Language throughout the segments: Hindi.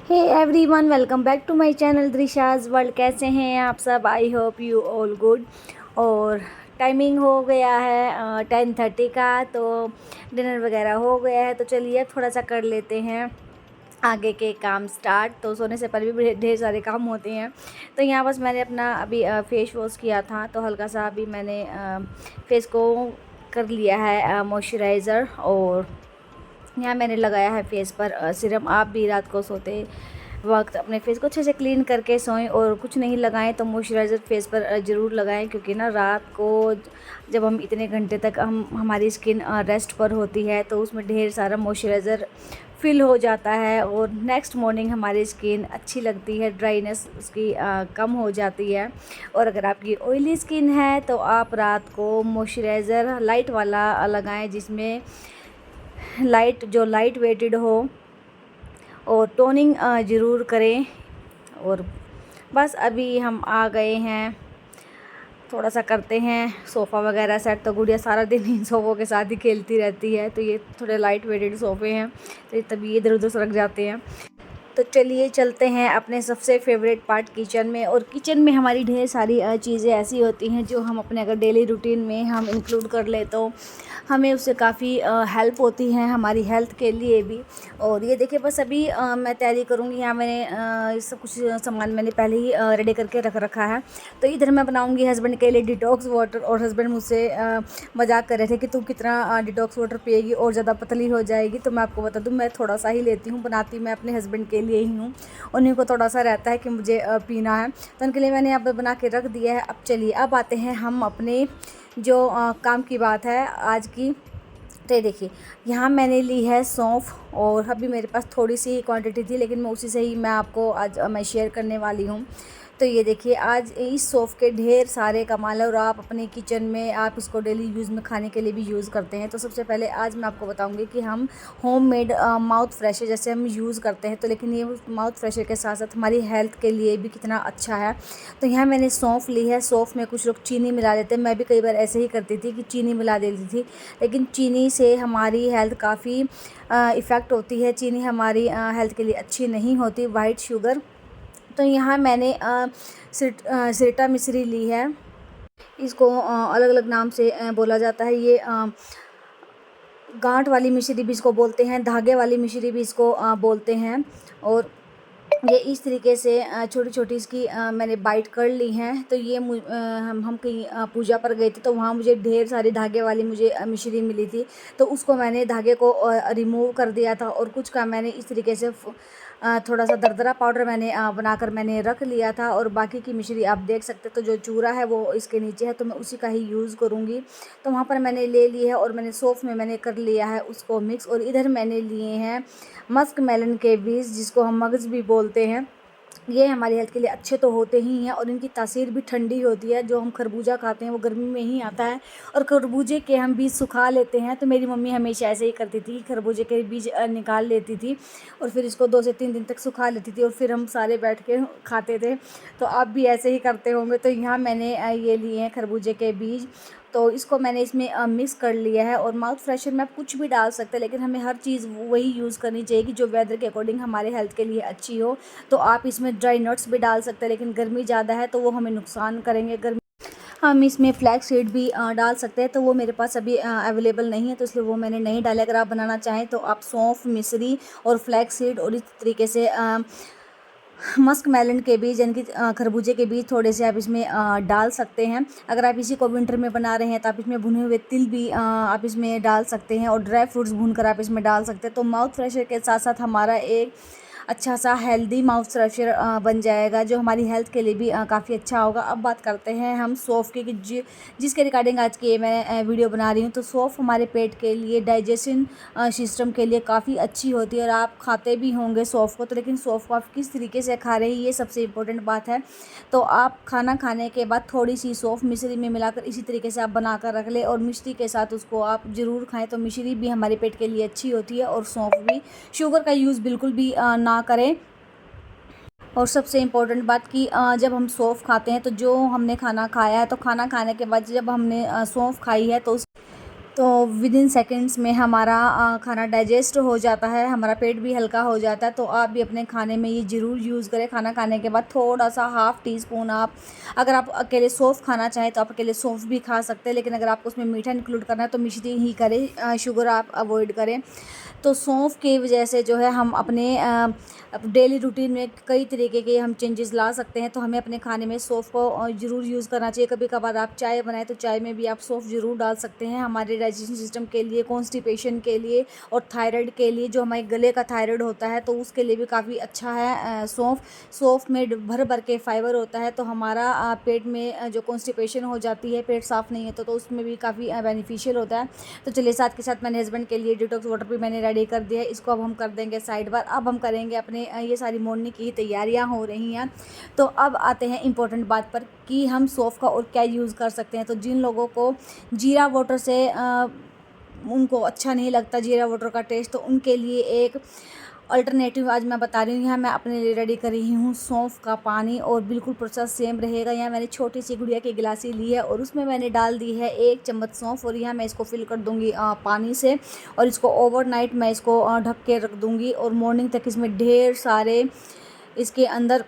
Hey everyone, welcome back to my channel Drisha's world. कैसे हैं आप सब? I hope you all good. और टाइमिंग हो गया है 10:30 का, तो डिनर वगैरह हो गया है। तो चलिए थोड़ा सा कर लेते हैं आगे के काम स्टार्ट। तो सोने से पहले भी ढेर सारे काम होते हैं। तो यहाँ बस मैंने अपना अभी फेस वॉश किया था, तो हल्का सा अभी मैंने फेस को कर लिया है मॉइस्चराइज़र। और यहाँ मैंने लगाया है फेस पर सीरम। आप भी रात को सोते वक्त अपने फेस को अच्छे से क्लीन करके सोएं, और कुछ नहीं लगाएं तो मॉइस्चराइज़र फेस पर ज़रूर लगाएं, क्योंकि ना रात को जब हम इतने घंटे तक हमारी स्किन रेस्ट पर होती है तो उसमें ढेर सारा मॉइस्चराइज़र फिल हो जाता है, और नेक्स्ट मॉर्निंग हमारी स्किन अच्छी लगती है, ड्राइनेस उसकी कम हो जाती है। और अगर आपकी ऑयली स्किन है तो आप रात को मॉइस्चराइज़र लाइट वाला लगाएं, जिसमें लाइट वेटेड हो, और टोनिंग ज़रूर करें। और बस अभी हम आ गए हैं, थोड़ा सा करते हैं सोफ़ा वगैरह सेट। तो गुड़िया सारा दिन इन सोफ़ों के साथ ही खेलती रहती है, तो ये थोड़े लाइट वेटेड सोफ़े हैं, तो ये तभी इधर उधर सरक जाते हैं। तो चलिए चलते हैं अपने सबसे फेवरेट पार्ट किचन में। और किचन में हमारी ढेर सारी चीज़ें ऐसी होती हैं जो हम अपने अगर डेली रूटीन में हम इंक्लूड कर ले तो हमें उससे काफ़ी हेल्प होती है, हमारी हेल्थ के लिए भी। और ये देखिए, बस अभी मैं तैयारी करूँगी। यहाँ मैंने ये सब कुछ सामान मैंने पहले ही रेडी करके रख रखा है। तो इधर मैं बनाऊँगी हस्बैंड के लिए डिटॉक्स वाटर। और हस्बैंड मुझसे मजाक कर रहे थे कि तू कितना डिटॉक्स वाटर पिएगी और ज़्यादा पतली हो जाएगी। तो मैं आपको बता दूँ, मैं थोड़ा सा ही लेती हूँ, बनाती मैं अपने हस्बैंड के लिए ही हूँ। उन्हीं को थोड़ा सा रहता है कि मुझे पीना है, तो उनके लिए मैंने यहाँ पर बना के रख दिया है। अब चलिए, अब आते हैं हम अपने जो काम की बात है आज की। तो ये देखिए, यहाँ मैंने ली है सौंफ, और अभी मेरे पास थोड़ी सी क्वांटिटी थी, लेकिन मैं उसी से ही मैं आपको आज मैं शेयर करने वाली हूँ। तो ये देखिए, आज इस सौंफ के ढेर सारे कमाल है, और आप अपने किचन में आप इसको डेली यूज़ में खाने के लिए भी यूज़ करते हैं। तो सबसे पहले आज मैं आपको बताऊंगी कि हम होममेड माउथ फ्रेशर जैसे हम यूज़ करते हैं, तो लेकिन ये माउथ फ्रेशर के साथ साथ हमारी हेल्थ के लिए भी कितना अच्छा है। तो यहाँ मैंने सौंफ ली है। सौंफ में कुछ लोग चीनी मिला देते हैं, मैं भी कई बार ऐसे ही करती थी कि चीनी मिला देती थी, लेकिन चीनी से हमारी हेल्थ काफ़ी इफ़ेक्ट होती है। चीनी हमारी हेल्थ के लिए अच्छी नहीं होती, वाइट शुगर। तो यहाँ मैंने सिरटा मिश्री ली है। इसको अलग अलग नाम से बोला जाता है। ये गांठ वाली मिश्री भी इसको बोलते हैं, धागे वाली मिश्री भी इसको बोलते हैं। और ये इस तरीके से छोटी छोटी इसकी मैंने बाइट कर ली हैं। तो ये हम कहीं पूजा पर गए थे, तो वहाँ मुझे ढेर सारी धागे वाली मुझे मिश्री मिली थी। तो उसको मैंने धागे को रिमूव कर दिया था, और कुछ का मैंने इस तरीके से थोड़ा सा दरदरा पाउडर मैंने बनाकर मैंने रख लिया था। और बाकी की मिश्री आप देख सकते, तो जो चूरा है वो इसके नीचे है, तो मैं उसी का ही यूज़ करूँगी। तो वहाँ पर मैंने ले ली है, और मैंने सौंफ में मैंने कर लिया है उसको मिक्स। और इधर मैंने लिए हैं मस्क मेलन के बीज, जिसको हम मगज़ भी बोलते हैं। ये हमारी हेल्थ के लिए अच्छे तो होते ही हैं, और इनकी तासीर भी ठंडी होती है। जो हम खरबूजा खाते हैं वो गर्मी में ही आता है, और खरबूजे के हम बीज सुखा लेते हैं। तो मेरी मम्मी हमेशा ऐसे ही करती थी, खरबूजे के बीज निकाल लेती थी, और फिर इसको 2 से 3 दिन तक सुखा लेती थी, और फिर हम सारे बैठ के खाते थे। तो आप भी ऐसे ही करते होंगे। तो यहाँ मैंने ये लिए हैं खरबूजे के बीज, तो इसको मैंने इसमें मिक्स कर लिया है। और माउथ फ्रेशर में आप कुछ भी डाल सकते हैं, लेकिन हमें हर चीज़ वही यूज़ करनी चाहिए कि जो वेदर के अकॉर्डिंग हमारे हेल्थ के लिए अच्छी हो। तो आप इसमें ड्राई नट्स भी डाल सकते हैं, लेकिन गर्मी ज़्यादा है तो वो हमें नुकसान करेंगे। गर्मी हम इसमें फ्लैक्स सीड भी डाल सकते हैं, तो वो मेरे पास अभी अवेलेबल नहीं है, तो इसलिए वो मैंने नहीं डाले। अगर आप बनाना चाहें तो आप सौंफ, मिश्री और फ्लैक्स सीड, और इस तरीके से मस्क मेलन के बीज यानी कि खरबूजे के बीज थोड़े से आप इसमें डाल सकते हैं। अगर आप इसी को विंटर में बना रहे हैं तो आप इसमें भुने हुए तिल भी आप इसमें डाल सकते हैं, और ड्राई फ्रूट्स भूनकर आप इसमें डाल सकते हैं। तो माउथ फ्रेशर के साथ साथ हमारा एक अच्छा सा हेल्दी माउथ फ्रेशर बन जाएगा, जो हमारी हेल्थ के लिए भी काफ़ी अच्छा होगा। अब बात करते हैं हम सौंफ की, कि जिसके रिगार्डिंग आज की मैं वीडियो बना रही हूँ। तो सौंफ हमारे पेट के लिए, डाइजेशन सिस्टम के लिए काफ़ी अच्छी होती है, और आप खाते भी होंगे सौंफ को। तो लेकिन सौंफ को आप किस तरीके से खा रहे हैं, ये सबसे इम्पोर्टेंट बात है। तो आप खाना खाने के बाद थोड़ी सी सौंफ मिश्री में मिलाकर इसी तरीके से आप बना कर रख लें, और मिश्री के साथ उसको आप ज़रूर खाएँ। तो मिश्री भी हमारे पेट के लिए अच्छी होती है, और सौंफ भी। शुगर का यूज़ बिल्कुल भी ना करें। और सबसे इम्पोर्टेंट बात कि जब हम सौंफ खाते हैं, तो जो हमने खाना खाया है, तो खाना खाने के बाद जब हमने सौंफ खाई है, तो तो विद इन सेकेंड्स में हमारा खाना डाइजेस्ट हो जाता है, हमारा पेट भी हल्का हो जाता है। तो आप भी अपने खाने में ये ज़रूर यूज़ करें। खाना खाने के बाद थोड़ा सा हाफ़ टी स्पून आप, अगर आप अकेले सौंफ खाना चाहें तो आप अकेले सौंफ भी खा सकते हैं, लेकिन अगर आपको उसमें मीठा इंक्लूड करना है तो मिश्री ही करें, शुगर आप अवॉइड करें। तो सौंफ की वजह से जो है हम अपने डेली रूटीन में कई तरीके के हम चेंजेस ला सकते हैं। तो हमें अपने खाने में सौंफ को ज़रूर यूज़ करना चाहिए। कभी कभार आप चाय बनाएं तो चाय में भी आप सौंफ ज़रूर डाल सकते हैं। हमारे डाइजेशन सिस्टम के लिए, कॉन्स्टिपेशन के लिए और थायराइड के लिए, जो हमारे गले का थायराइड होता है तो उसके लिए भी काफ़ी अच्छा है सौंफ। सौंफ में भर भर के फाइबर होता है, तो हमारा पेट में जो कॉन्स्टिपेशन हो जाती है, पेट साफ़ नहीं है तो उसमें भी काफ़ी बेनिफिशियल होता है। तो चलिए, साथ के साथ मैंने हस्बैंड के लिए डिटॉक्स वाटर भी मैंने रेडी कर दिया है। इसको अब हम कर देंगे साइड पर। अब हम करेंगे अपने ये सारी मॉर्निंग की तैयारियां हो रही हैं। तो अब आते हैं इम्पोर्टेंट बात पर कि हम सौंफ का और क्या यूज़ कर सकते हैं। तो जिन लोगों को जीरा वाटर से उनको अच्छा नहीं लगता जीरा वाटर का टेस्ट, तो उनके लिए एक अल्टरनेटिव आज मैं बता रही हूँ। यहाँ मैं अपने लिए रेडी कर रही हूँ सौंफ का पानी, और बिल्कुल प्रोसेस सेम रहेगा। यहाँ मैंने छोटी सी गुड़िया की गिलासी ली है और उसमें मैंने डाल दी है 1 चम्मच सौंफ, और यहाँ मैं इसको फिल कर दूँगी पानी से, और इसको ओवरनाइट मैं इसको ढक के रख दूँगी। और मॉर्निंग तक इसमें ढेर सारे इसके अंदर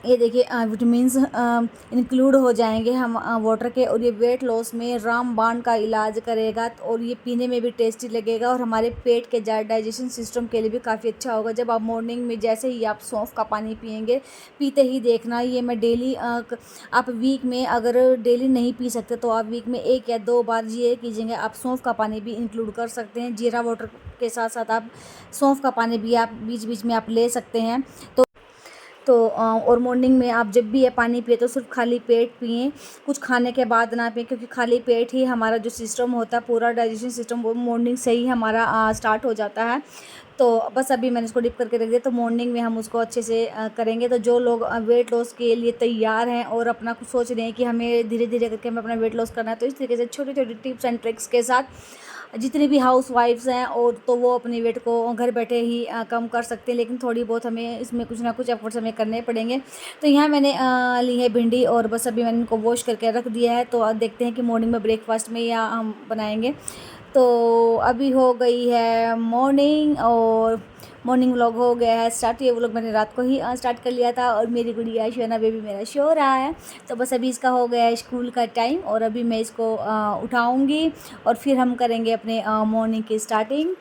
ये देखिए विटामिन्स इंक्लूड हो जाएंगे हम वाटर के, और ये वेट लॉस में रामबाण का इलाज करेगा। और ये पीने में भी टेस्टी लगेगा, और हमारे पेट के डाइजेशन सिस्टम के लिए भी काफ़ी अच्छा होगा। जब आप मॉर्निंग में जैसे ही आप सौंफ का पानी पियेंगे, पीते ही देखना ये मैं डेली, आप वीक में अगर डेली नहीं पी सकते तो आप वीक में 1 या 2 बार ये कीजिएगा। आप सौंफ का पानी भी इंक्लूड कर सकते हैं। जीरा वाटर के साथ साथ आप सौंफ का पानी भी आप बीच बीच में आप ले सकते हैं। और मॉर्निंग में आप जब भी ये पानी पिए तो सिर्फ खाली पेट पिएं, कुछ खाने के बाद ना पिएं, क्योंकि खाली पेट ही हमारा जो सिस्टम होता है, पूरा डाइजेशन सिस्टम, वो मॉर्निंग से ही हमारा स्टार्ट हो जाता है। तो बस अभी मैंने इसको डिप करके रख दिया, तो मॉर्निंग में हम उसको अच्छे से करेंगे। तो जो लोग वेट लॉस के लिए तैयार हैं और अपना कुछ सोच रहे हैं कि हमें धीरे धीरे करके हमें अपना वेट लॉस करना है, तो इस तरीके से छोटी छोटी टिप्स एंड ट्रिक्स के साथ जितनी भी हाउस वाइफ्स हैं, और तो वो अपने वेट को घर बैठे ही कम कर सकते हैं। लेकिन थोड़ी बहुत हमें इसमें कुछ ना कुछ एफर्ट्स हमें करने पड़ेंगे। तो यहाँ मैंने ली है भिंडी, और बस अभी मैंने इनको वॉश करके रख दिया है। तो अब देखते हैं कि मॉर्निंग में ब्रेकफास्ट में या हम बनाएंगे। तो अभी हो गई है मॉर्निंग, और मॉर्निंग व्लॉग हो गया है स्टार्ट। ये व्लॉग मैंने रात को ही स्टार्ट कर लिया था, और मेरी गुड़िया शोना बेबी मेरा सो रहा है। तो बस अभी इसका हो गया है स्कूल का टाइम, और अभी मैं इसको उठाऊंगी और फिर हम करेंगे अपने मॉर्निंग की स्टार्टिंग।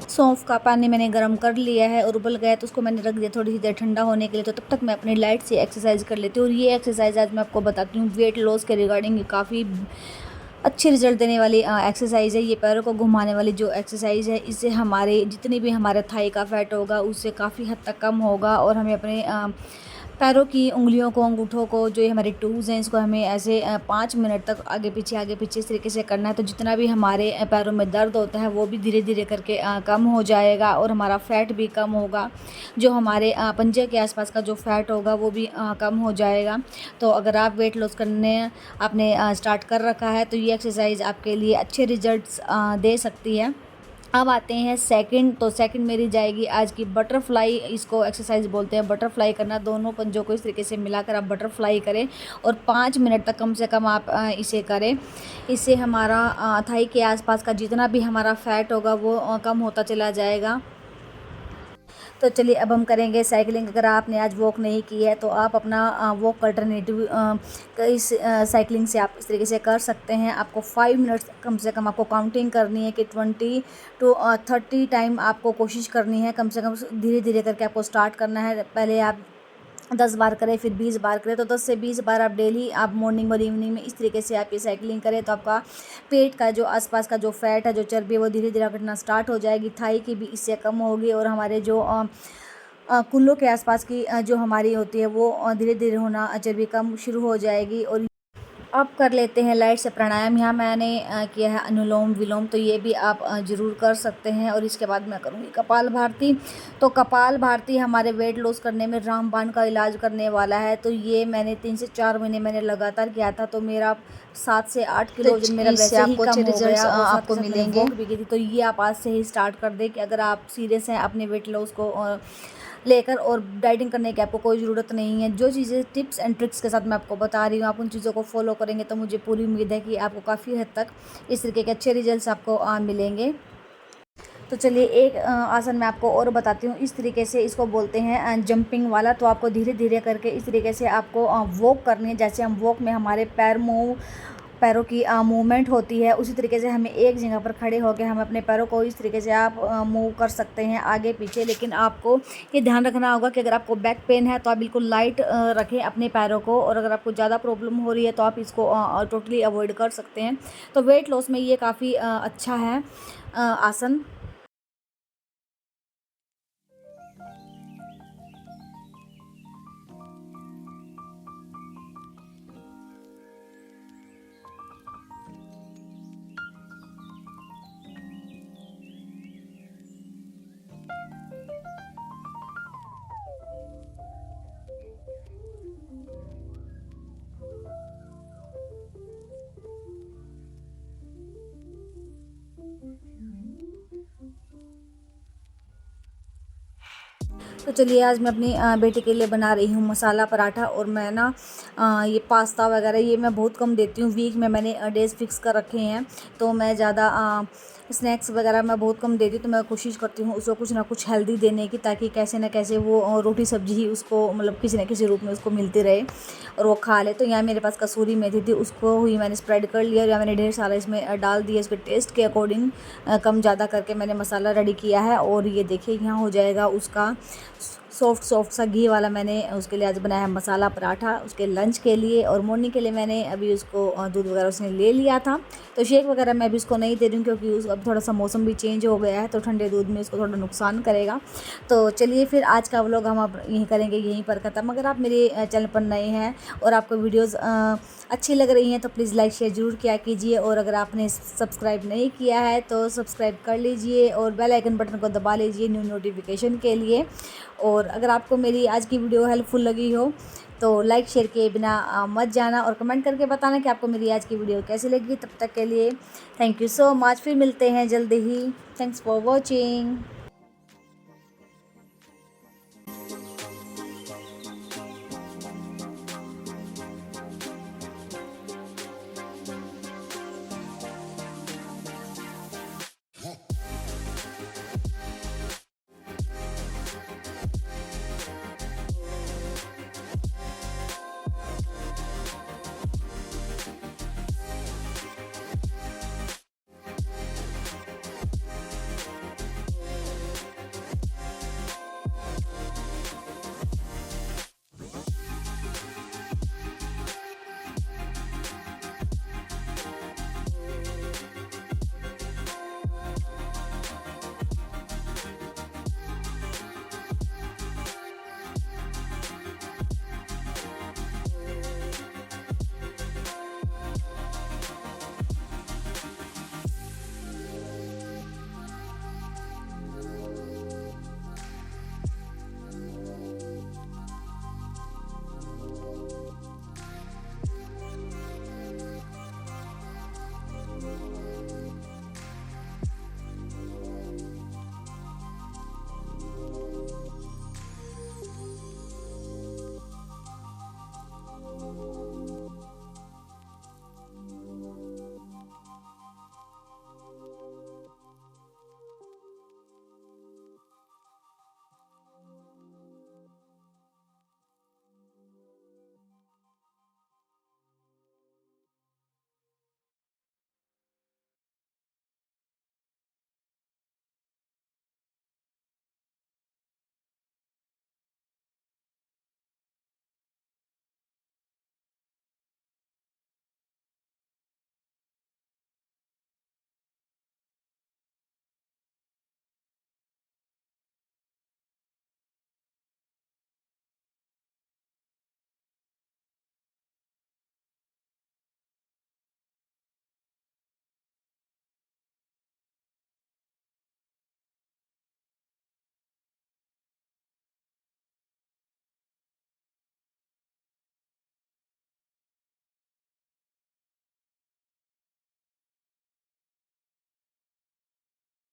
सौंफ का पानी मैंने गर्म कर लिया है और उबल गया, तो उसको मैंने रख दिया थोड़ी सी देर ठंडा होने के लिए। तो तब तक मैं अपनी लाइट से एक्सरसाइज कर लेती हूँ। और ये एक्सरसाइज आज मैं आपको बताती हूँ वेट लॉस के रिगार्डिंग, काफ़ी अच्छे रिज़ल्ट देने वाली एक्सरसाइज़ है। ये पैरों को घुमाने वाली जो एक्सरसाइज़ है, इससे हमारे जितनी भी हमारे थाई का फैट होगा उससे काफ़ी हद तक कम होगा और हमें अपने पैरों की उँगलियों को, अंगूठों को, जो ये हमारे टूज़ हैं, इसको हमें ऐसे 5 मिनट तक आगे पीछे इस तरीके से करना है। तो जितना भी हमारे पैरों में दर्द होता है वो भी धीरे धीरे करके कम हो जाएगा और हमारा फ़ैट भी कम होगा। जो हमारे पंजे के आसपास का जो फ़ैट होगा वो भी कम हो जाएगा। तो अगर आप वेट लॉस करने आपने स्टार्ट कर रखा है तो ये एक्सरसाइज आपके लिए अच्छे रिजल्ट्स दे सकती है। अब आते हैं सेकंड। तो सेकंड मेरी जाएगी आज की बटरफ्लाई, इसको एक्सरसाइज बोलते हैं। बटरफ्लाई करना, दोनों पंजों को इस तरीके से मिलाकर आप बटरफ्लाई करें और 5 मिनट तक कम से कम आप इसे करें। इससे हमारा थाई के आसपास का जितना भी हमारा फ़ैट होगा वो कम होता चला जाएगा। तो चलिए अब हम करेंगे साइकिलिंग। अगर आपने आज वॉक नहीं की है तो आप अपना वॉक अल्टरनेटिव इस साइकिलिंग से आप इस तरीके से कर सकते हैं। आपको 5 मिनट्स कम से कम आपको काउंटिंग करनी है कि 20 टू 30 टाइम आपको कोशिश करनी है कम से कम। धीरे धीरे करके आपको स्टार्ट करना है। पहले आप 10 बार करें, फिर 20 बार करें। तो 10 से 20 बार आप डेली आप मॉर्निंग और इवनिंग में इस तरीके से आप ये साइकिलिंग करें तो आपका पेट का जो आसपास का जो फैट है, जो चर्बी है, वो धीरे धीरे घटना स्टार्ट हो जाएगी। थाई की भी इससे कम होगी और हमारे जो कूल्हों के आसपास की जो हमारी होती है वो धीरे धीरे होना चर्बी कम शुरू हो जाएगी। और अब कर लेते हैं लाइट से प्राणायाम। यहाँ मैंने किया है अनुलोम विलोम, तो ये भी आप ज़रूर कर सकते हैं। और इसके बाद मैं करूँगी कपाल भारती। तो कपाल भारती हमारे वेट लॉस करने में रामबाण का इलाज करने वाला है। तो ये मैंने 3 से 4 महीने मैंने लगातार किया था। तो मेरा 7 से 8 किलो वजन मेरा वैसे ही कम हो गया और आपको मिलेंगे भी की थी। तो ये आप आज से ही स्टार्ट कर दें कि अगर आप सीरियस हैं अपने वेट लॉस को लेकर, और डाइटिंग करने की आपको कोई ज़रूरत नहीं है। जो चीज़ें टिप्स एंड ट्रिक्स के साथ मैं आपको बता रही हूँ, आप उन चीज़ों को फॉलो करेंगे तो मुझे पूरी उम्मीद है कि आपको काफ़ी हद तक इस तरीके के अच्छे रिजल्ट्स आपको मिलेंगे। तो चलिए एक आसन मैं आपको और बताती हूँ। इस तरीके से इसको बोलते हैं जंपिंग वाला। तो आपको धीरे धीरे करके इस तरीके से आपको वॉक करनी है। जैसे हम वॉक में हमारे पैरों की मूवमेंट होती है, उसी तरीके से हमें एक जगह पर खड़े होकर हम अपने पैरों को इस तरीके से आप मूव कर सकते हैं आगे पीछे। लेकिन आपको ये ध्यान रखना होगा कि अगर आपको बैक पेन है तो आप बिल्कुल लाइट रखें अपने पैरों को, और अगर आपको ज़्यादा प्रॉब्लम हो रही है तो आप इसको टोटली अवॉइड कर सकते हैं। तो वेट लॉस में ये काफ़ी अच्छा है आसन। तो चलिए आज मैं अपनी बेटी के लिए बना रही हूँ मसाला पराठा। और मैं ना ये पास्ता वगैरह ये मैं बहुत कम देती हूँ। वीक में मैंने डेज़ फिक्स कर रखे हैं, तो मैं ज़्यादा स्नैक्स वगैरह मैं बहुत कम देती हूँ। तो मैं कोशिश करती हूँ उसको कुछ ना कुछ हेल्दी देने की, ताकि कैसे ना कैसे वो रोटी सब्जी ही उसको मतलब किसी न किसी रूप में उसको मिलती रहे और वो खा ले। तो यहाँ मेरे पास कसूरी मेथी थी, उसको हुई मैंने स्प्रेड कर लिया और यहाँ मैंने ढेर सारा इसमें डाल दिया। इसके टेस्ट के अकॉर्डिंग कम ज़्यादा करके मैंने मसाला रेडी किया है। और ये देखिए यहाँ हो जाएगा उसका सॉफ्ट सा घी वाला। मैंने उसके लिए आज बनाया है मसाला पराठा उसके लंच के लिए। और मॉर्निंग के लिए मैंने अभी उसको दूध वगैरह उसने ले लिया था। तो शेक वगैरह मैं अभी उसको नहीं दे रही हूँ, क्योंकि अब थोड़ा सा मौसम भी चेंज हो गया है, तो ठंडे दूध में उसको थोड़ा नुकसान करेगा। तो चलिए फिर आज का व्लॉग हम अब यहीं करेंगे, यहीं पर ख़त्म। अगर आप मेरे चैनल पर नए हैं और आपको वीडियोज़ अच्छी लग रही हैं तो प्लीज़ लाइक शेयर ज़रूर किया कीजिए। और अगर आपने सब्सक्राइब नहीं किया है तो सब्सक्राइब कर लीजिए और बेल आइकन बटन को दबा लीजिए न्यू नोटिफिकेशन के लिए। और अगर आपको मेरी आज की वीडियो हेल्पफुल लगी हो तो लाइक शेयर किए बिना मत जाना, और कमेंट करके बताना कि आपको मेरी आज की वीडियो कैसी लगी। तब तक के लिए थैंक यू सो मच। फिर मिलते हैं जल्दी ही। Thanks for watching.